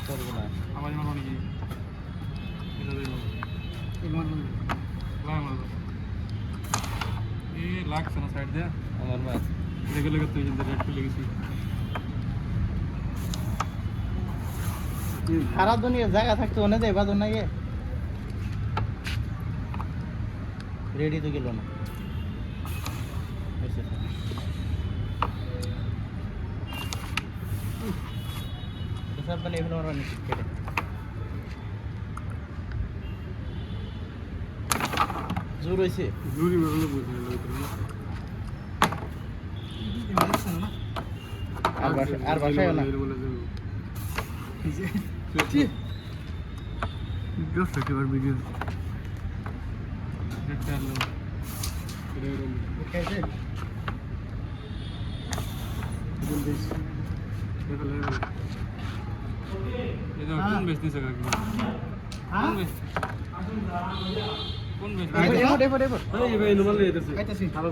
করবো না আমার মনে হয় কি এটা দেব এই মনে হয় এই লাগছে না সাইড দিয়ে আমার মা লেগে লেগে তুই যদি রেড খুলে গেছি সারা দুনিয়া জায়গা থাকতো না যে বাদর না গিয়ে রেডি তো গেল না সব বলে এগুলো ওরা নিচে কেটে জোর হয়েছে জুরি বলে বুঝে না আর বাসায় না Just like our video.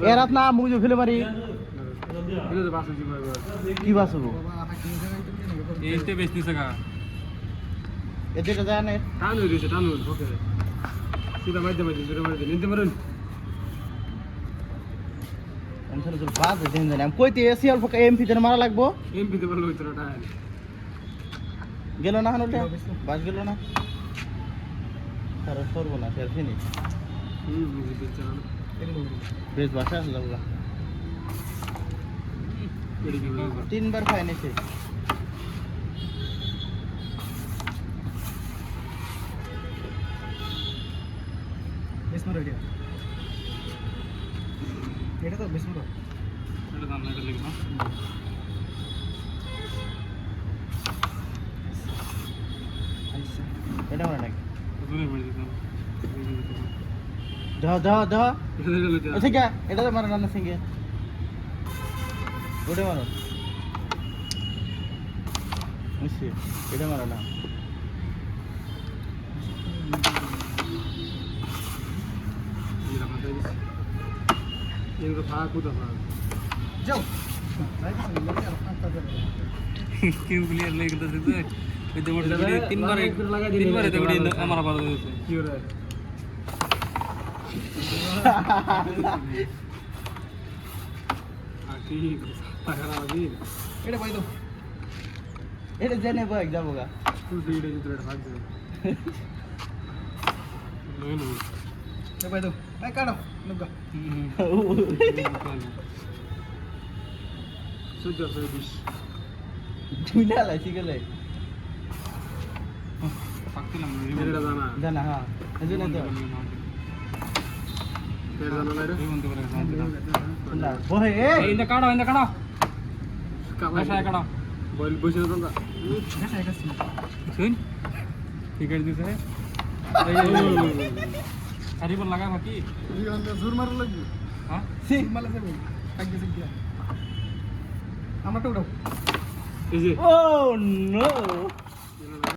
এরাত না মুজো ফেলে মারি কি বাসবো এইতে বেশি টাকা এদিকে যায় না টান হয়ে গেছে টান হয়ে ওকে সিধা মাইতে মাইতে জোরে মাইতে নিতে পারেন আমি তো বাদ দেন জানি আমি কইতে এসি অল্প এমপি তে মারা লাগবো এমপি তে বললো তোরা টান গেল না হনটা বাস গেল না তার সরব না ফের ফিনিশ বুঝতে চালানো বেশ বাসা লাগলা তিনবার ফাইনেছে এটা তো বেশি বড় এটা দাম এটা লিখো এটা মনে নাকি দূরে পড়ে দিতাম দাও দাও দাও এটা দিলে আচ্ছা কে এটা তো মারা না সিঙ্গে ওটা মারো নিশ্চয় এটা মারো না इनको भाग कूदा भाग जाओ क्यों क्लियर लेके तो सीधे इधर मोड़ दे तीन बार इधर बड़ी हमारा बार दे क्यों रहा है ठीक पकड़ा अभी एटा भाई तो এটা জেনে ভাই যাবোগা तू सीधे जितने भाग दे लो लो ए भाई तो ए काटो लगा सुजर सर्विस দুইলা লাইছি গেলে পাকছিলাম এটা জানা জানা হ্যাঁ এজন্য তো পের জানা নাই রে এই বন্ধ করে না ওহে এই ইন্দা কাটো কাটা কাটা বল বসে না তোমরা কাটা কাটা শুন ঠিক আছে দিছে আরে বল লাগা বাকি এই অন্য জোর মার লাগবে হ্যাঁ সি মালা যাবে কাকে দিয়া আমারটা উঠাও এই যে ও নো